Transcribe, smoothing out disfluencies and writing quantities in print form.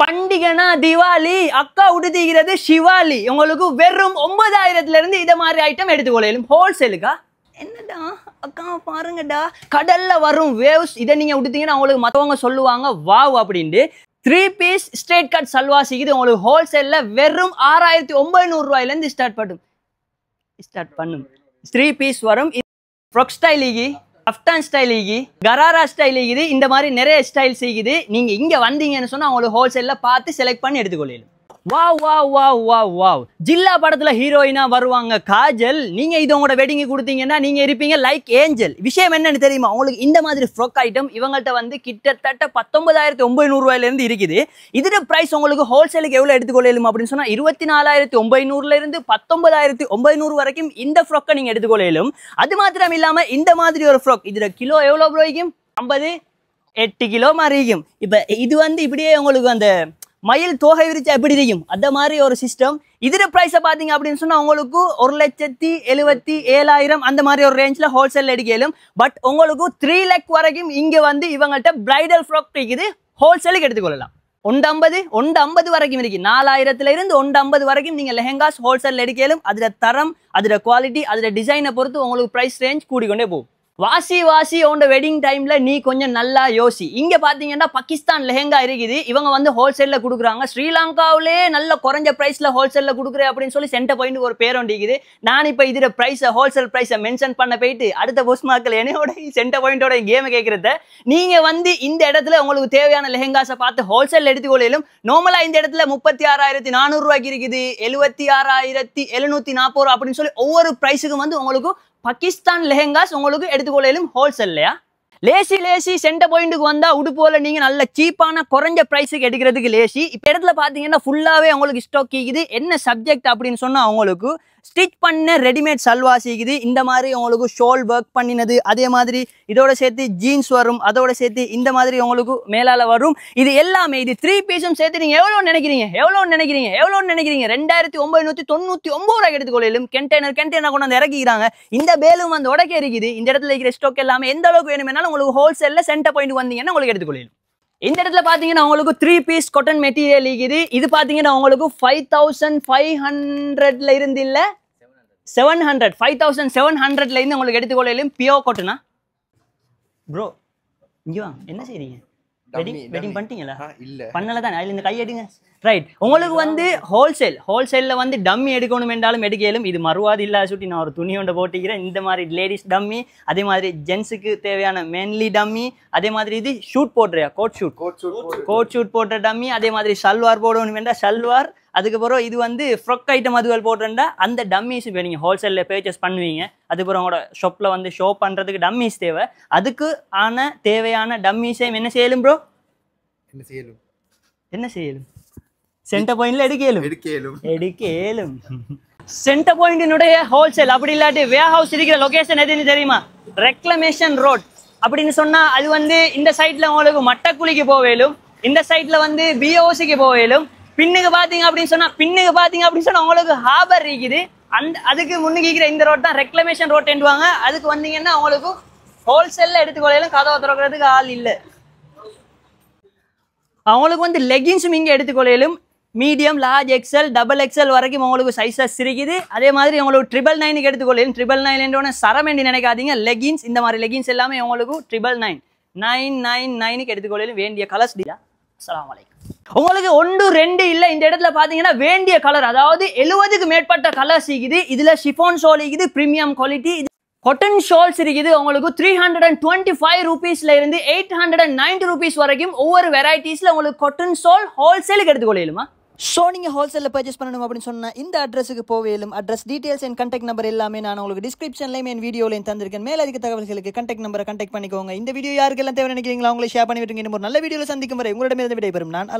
பண்டிகைனா திவாலி, அக்கா உடுத்திக்கிறது சிவாலி. உங்களுக்கு வெறும் 9000 இருந்து இத மாதிரி ஐட்டம் எடுத்துக்கொள்ளலாம் ஹோல்சேலுக்கா. என்னடா அக்கா பாருங்கடா, கடல்ல வரும் வேவ்ஸ், இதை நீங்க உடுத்தீங்கன்னா உங்களுக்கு மத்தவங்க சொல்லுவாங்க வாவ் அப்படின்ட்டு. 3 பீஸ் ஸ்ட்ரெயிட் கட் சல்வா சிக்குது உங்களுக்கு ஹோல்சேல்ல வெறும் 6900 ரூபாயில இருந்து ஸ்டார்ட் பண்ணும். 3 பீஸ் வரும். ஃப்ராக் ஸ்டைல் ஈகி, கஃப்தான் ஸ்டைல் ஈகி, கராரா ஸ்டைல் ஈகுது, இந்த மாதிரி நிறைய ஸ்டைல்ஸ் ஈகுது. நீங்க இங்க வந்தீங்கன்னு சொன்னா உங்களுக்கு ஹோல்சேல்ல பார்த்து செலக்ட் பண்ணி எடுத்துக்கொள்ளலாம். Wow wow wow wow wow. Jilla படத்துல ஹீரோயினா வருவாங்க காஜல். நீங்க இது உங்களோட வெட்டிங்கு கொடுத்தீங்கன்னா நீங்க இருப்பீங்க லைக் ஏஞ்சல். விஷயம் என்னன்னு தெரியுமா உங்களுக்கு? இந்த மாதிரி ஃப்ராக் ஐட்டம் இவங்கள்ட்ட வந்து கிட்டத்தட்ட 19900 ரூபாயில இருந்து இருக்குது. இதோட பிரைஸ் உங்களுக்கு ஹோல்சேலுக்கு எவ்வளவு எடுத்துக்கொள்ளலாம் அப்படின்னு சொன்னா 24900 இருந்து 19900 வரைக்கும் இந்த ஃப்ராக்கை நீங்க எடுத்துக்கொள்ளலாம். அது மாத்திரம் இல்லாம இந்த மாதிரி ஒரு ஃப்ராக் இதோட கிலோ எவ்வளவு ரூபாய்க்கும் 8 கிலோ மாதிரி இருக்கும். இப்ப இது வந்து இப்படியே உங்களுக்கு அந்த மயில் தோகை விரிச்சா எப்படி இருக்கும் அந்த மாதிரி ஒரு சிஸ்டம். இதோட பிரைஸை பார்த்தீங்க அப்படின்னு சொன்னா உங்களுக்கு 1,77,000 அந்த மாதிரி ஒரு ரேஞ்சில் ஹோல்சேல் எடுக்கலும். பட் உங்களுக்கு 3 லட்ச வரைக்கும் இங்க வந்து இவங்கள்ட்ட பிரைடல் ஃப்ராக் இருக்குது, ஹோல்சேலுக்கு எடுத்துக்கொள்ளலாம். 150 வரைக்கும் இருக்கு. 4000 இருந்து 150 வரைக்கும் நீங்க லெஹங்காஸ் ஹோல்சேல் எடுக்கலும். அதோட தரம், அதோட குவாலிட்டி, அதோட டிசைனை பொறுத்து உங்களுக்கு பிரைஸ் ரேஞ்ச் கூடிக்கொண்டே போகும். வாசி உன்னோட வெட்டிங் டைம்ல நீ கொஞ்சம் நல்லா யோசி. இங்க பாத்தீங்கன்னா பாகிஸ்தான் லெஹங்கா இருக்குது, இவங்க வந்து ஹோல்சேல்ல கொடுக்குறாங்க. ஸ்ரீலங்காவிலே நல்ல குறைஞ்ச பிரைஸ்ல ஹோல்சேல்ல கொடுக்குறேன் அப்படின்னு சொல்லி சென்டர் பாயிண்ட் ஒரு பேர் ஒண்டிக்குது. நான் இப்ப இதோட பிரைஸ் ஹோல்சேல் பிரைஸை மென்ஷன் பண்ண போயிட்டு அடுத்த போஸ்ட் மார்க்கில் என்னோட சென்டர் பாயிண்டோட கேம் கேட்கறத நீங்க வந்து இந்த இடத்துல உங்களுக்கு தேவையான லெஹங்காஸை பார்த்து ஹோல்சேல் எடுத்துக்கொள்ளும். நார்மலா இந்த இடத்துல 36,400 ரூபாய்க்கு இருக்குது, 76,740 ரூபா அப்படின்னு சொல்லி ஒவ்வொரு பிரைஸுக்கும் வந்து உங்களுக்கு பாகிஸ்தான் லெஹங்காஸ் உங்களுக்கு எடுத்துக்கொள்ளலும் ஹோல்சேல்லையா. லேசி சென்டர் பாயிண்ட்டுக்கு வந்தா உடுப்போல நீங்க நல்ல சீப்பான குறைஞ்ச பிரைஸுக்கு எடுக்கிறதுக்கு லேசி. இப்ப இடத்துல பாத்தீங்கன்னா ஃபுல்லாவே உங்களுக்கு ஸ்டாக் இருக்குது. என்ன சப்ஜெக்ட் அப்படின்னு சொன்னா உங்களுக்கு ஸ்டிச் பண்ண ரெடிமேட் சல்வா சீக்குது. இந்த மாதிரி உங்களுக்கு ஷோல் ஒர்க் பண்ணினது, அதே மாதிரி இதோட சேர்த்து ஜீன்ஸ் வரும், அதோட சேர்த்து இந்த மாதிரி உங்களுக்கு மேலால வரும். இது எல்லாமே இது 3 பீஸும் சேர்த்து நீங்க எவ்வளவு நினைக்கிறீங்க 2999 ரூபாய்க்கு எடுத்துக்கொள்ளும். கண்டெய்னர் கொண்டு வந்து இறக்கிக்கிறாங்க. இந்த பேலும் வந்து உடக்க இருக்குது. இந்த இடத்துல இருக்கிற ஸ்டாக் எல்லாமே எந்த அளவுக்கு வேணும்னாலும் உங்களுக்கு ஹோல்சேல்ல சென்டர் பாயிண்ட் வந்தீங்கன்னா உங்களுக்கு எடுத்துக்கொள்ளும். இந்த இடத்துல பாத்தீங்கன்னா உங்களுக்கு 3 பீஸ் காட்டன் மெட்டீரியல் இருக்குது. இது பாத்தீங்கன்னா உங்களுக்கு 5500 இருந்து இல்ல 700 5700 இருந்து உங்களுக்கு எடுத்துக்கொள்ளலும். Pure காட்டனா bro? இங்க வாங்க, என்ன செய்றீங்க? வெட்டிங் பண்ணிட்டீங்களா? இல்ல பண்ணல தானே. அதுல இந்த கை எடுங்க. ரைட். உங்களுக்கு வந்து ஹோல்சேல்ல வந்து டம்மி எடுக்கணும் என்றாலும் எடுக்கலும். இது மறுவாதி இல்ல சுட்டி நான் ஒரு துணி ஒன்று போட்டிக்கிறேன். இந்த மாதிரி லேடிஸ் டம்மி, அதே மாதிரி ஜென்ஸுக்கு தேவையான மென்லி டம்மி, அதே மாதிரி இது ஷூட் போடுறியா கோட் ஷூட் போடுற டம்மி, அதே மாதிரி சல்வார் போடணும் வேண்டாம் சல்வார். அதுக்கப்புறம் இது வந்து ஃப்ராக் ஐட்டம் அதுகள் போடுறா அந்த டம்மிஸ் இப்போ நீங்கள் ஹோல்சேலில் பர்ச்சேஸ் பண்ணுவீங்க. அதுக்கப்புறம் உங்களோட ஷாப்பில் வந்து ஷோ பண்ணுறதுக்கு டம்மிஸ் தேவை. அதுக்கு தேவையான டம்மிஸையும் என்ன செய்யலும் ப்ரோ? என்ன செய்யலும்? சென்டர் பாயிண்ட்ல எடுக்கலும். சென்டர் பாயிண்டினுடைய ஹோல்சேல் அப்படி இல்லாட்டி வேர் ஹவுஸ் இருக்கிற லொகேஷன் எதுன்னு தெரியுமா? ரெக்ளமேஷன் ரோட் அப்படின்னு சொன்னா அது வந்து இந்த சைட்ல உங்களுக்கு மட்டக்குழிக்கு போவேலும், இந்த சைட்ல வந்து பிஓசிக்கு போவேலும். பின்னுக்கு பாத்தீங்க அப்படின்னு சொன்னா உங்களுக்கு ஹார்பர் இருக்குது. அதுக்கு முன்னுக்கு இருக்கிற இந்த ரோட் தான் ரெக்ளமேஷன் ரோட் என்றுவாங்க. அதுக்கு வந்தீங்கன்னா உங்களுக்கு ஹோல்சேல்ல எடுத்துக்கொள்ளலாம். கதவை திறக்கிறதுக்கு ஆள் இல்லை. அவங்களுக்கு வந்து லெகின்ஸும் இங்கே எடுத்துக்கொள்ளலும். Medium, large, XL, double XL வரைக்கும் உங்களுக்கு சைஸஸ் இருக்குது. அதே மாதிரி உங்களுக்கு 999 எடுத்துக்கொள்ளலும். 999 சரமெண்டி நினைக்காதீங்க. லெகின்ஸ், இந்த மாதிரி லெகின்ஸ் எல்லாமே உங்களுக்கு 999 எடுத்துக்கொள்ளலும். வேண்டிய கலர்ஸ் டீலா. அஸ்ஸலாமு அலைக்கும். உங்களுக்கு 1 2 இல்ல இந்த இடத்துல பாத்தீங்கன்னா வேண்டிய கலர், அதாவது 70க்கு மேற்பட்ட கலர்ஸ் இருக்குது. இதுல ஷிஃபான் ஷால் இருக்குது, பிரீமியம் குவாலிட்டி. காட்டன் ஷால்ஸ் இருக்குது உங்களுக்கு 325 ரூபீஸ்ல இருந்து 890 ரூபீஸ் வரைக்கும் ஒவ்வொரு வெரைட்டிஸ்ல உங்களுக்கு காட்டன் ஷால் ஹோல்சேலுக்கு எடுத்துக்கொள்ளலுமா. ஸோ நீங்கள் ஹோல்சேலில் பர்ச்சேஸ் பண்ணணும் அப்படின்னு சொன்னால் இந்த அட்ரஸுக்கு போவேலும். Address details and contact number எல்லாமே நான் உங்களுக்கு டிஸ்கிரிப்ஷன்லையும் என் வீடியோலையும் தந்திருக்கேன். மேலே இருக்க தகவல்களுக்கு கான்டாக்ட் நம்பரை கான்டாக்ட் பண்ணிக்கோங்க. இந்த வீடியோ யாருக்கெல்லாம் தேவை நினைக்கிறீங்களா அவங்களை ஷேர் பண்ணி விட்டுருங்க. ஒரு நல்ல வீடியோவில் சந்திக்கும் வரை உங்களிடமிருந்து விடைபெறும் நான்.